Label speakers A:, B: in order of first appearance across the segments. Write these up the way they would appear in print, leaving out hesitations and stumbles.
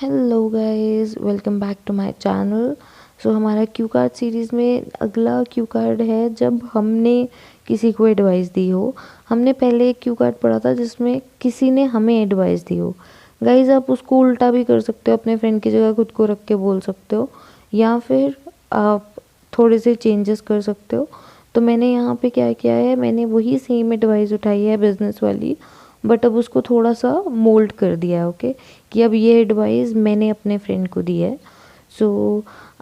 A: Hello guys, welcome back to my channel. So हमारा cue card series में अगला Q card है जब हमने किसी को एडवाइस दी हो। हमने पहले एक क्यू कार्ड पढ़ा था जिसमें किसी ने हमें एडवाइस दी हो। गाइस, आप उसको उल्टा भी कर सकते हो, अपने फ्रेंड की जगह खुद को रख के बोल सकते हो, या फिर आप थोड़े से चेंजेस कर सकते हो। तो मैंने यहाँ पे क्या किया है, मैंने वही सेम एडवाइस उठाई है बिज़नेस वाली, बट अब उसको थोड़ा सा मोल्ड कर दिया है। ओके, कि अब ये एडवाइस मैंने अपने फ्रेंड को दी है। सो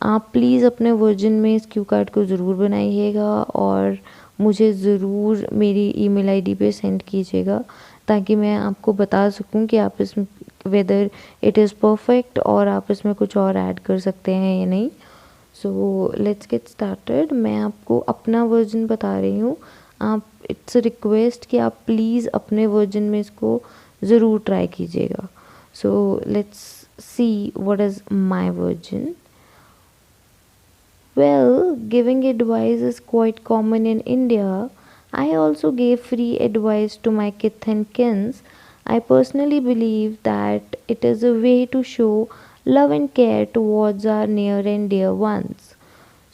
A: आप प्लीज़ अपने वर्जन में इस क्यू कार्ड को ज़रूर बनाइएगा और मुझे ज़रूर मेरी ईमेल आईडी पे सेंड कीजिएगा, ताकि मैं आपको बता सकूं कि आप इसमें वेदर इट इज़ परफेक्ट और आप इसमें कुछ और ऐड कर सकते हैं या नहीं। So let's get started. मैं आपको अपना वर्जन बता रही हूँ। आप, इट्स अ रिक्वेस्ट कि आप प्लीज़ अपने वर्जन में इसको ज़रूर ट्राई कीजिएगा। So let's see what is my version. Well, giving advice is quite common in India. I also gave free advice to my kith and kins. I personally believe that it is a way to show love and care towards our near and dear ones.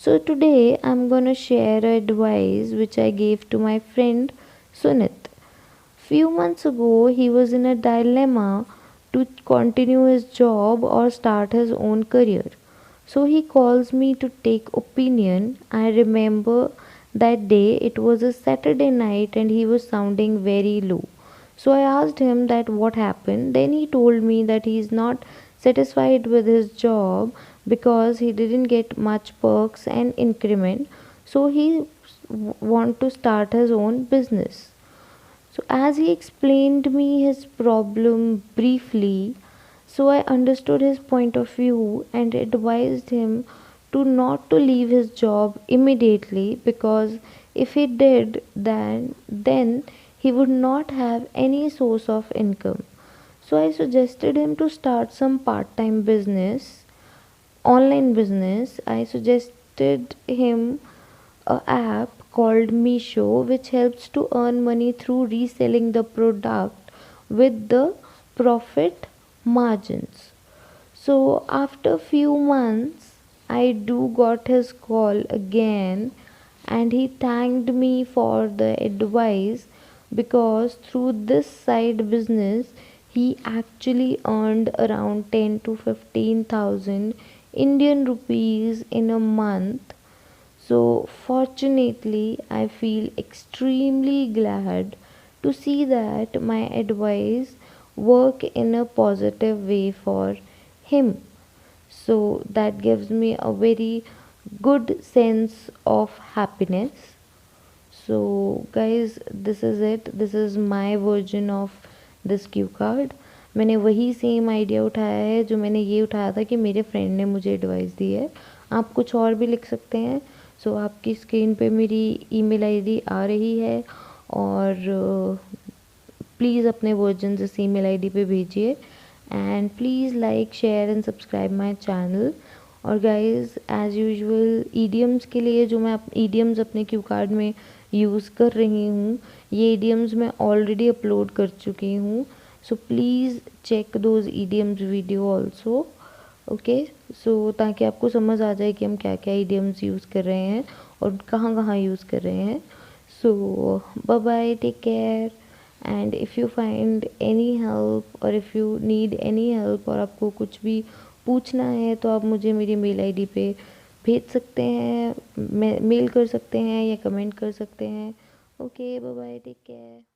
A: So today I'm gonna share advice which I gave to my friend Sunit. Few months ago he was in a dilemma to continue his job or start his own career. So he calls me to take opinion. I remember that day, it was a Saturday night and he was sounding very low. So I asked him that what happened. Then he told me that he is not satisfied with his job because he didn't get much perks and increment. So he want to start his own business. So as he explained me his problem briefly, so I understood his point of view and advised him to not to leave his job immediately, because if he did, then he would not have any source of income. So I suggested him to start some part-time business, online business. I suggested him a app called Misho, which helps to earn money through reselling the product with the profit margins. So after few months I do got his call again, and he thanked me for the advice, because through this side business he actually earned around 10 to 15,000 Indian rupees in a month. So fortunately, I feel extremely glad to see that my advice work in a positive way for him. So that gives me a very good sense of happiness. So guys, this is it. This is my version of this Q card. मैंने वही same idea उठाया है जो मैंने ये उठाया था कि मेरे फ्रेंड ने मुझे एडवाइस दी है। आप कुछ और भी लिख सकते हैं। सो आपकी स्क्रीन पे मेरी ईमेल आईडी आ रही है, और प्लीज़ अपने वर्जन इस ईमेल आईडी पे भेजिए, and please like, share and subscribe my channel. और गाइस, एज़ यूजुअल ईडियम्स के लिए जो मैं ईडियम्स अपने क्यू कार्ड में यूज़ कर रही हूँ, ये ईडियम्स मैं ऑलरेडी अपलोड कर चुकी हूँ। So please check those idioms video also. Okay, so ताकि आपको समझ आ जाए कि हम क्या क्या ईडियम्स यूज़ कर रहे हैं और कहाँ कहाँ यूज़ कर रहे हैं। So bye bye, take care, and if you find any help और if you need any help और आपको कुछ भी पूछना है, तो आप मुझे मेरी मेल आईडी पे भेज सकते हैं, मेल कर सकते हैं या कमेंट कर सकते हैं। Okay, bye bye, take care.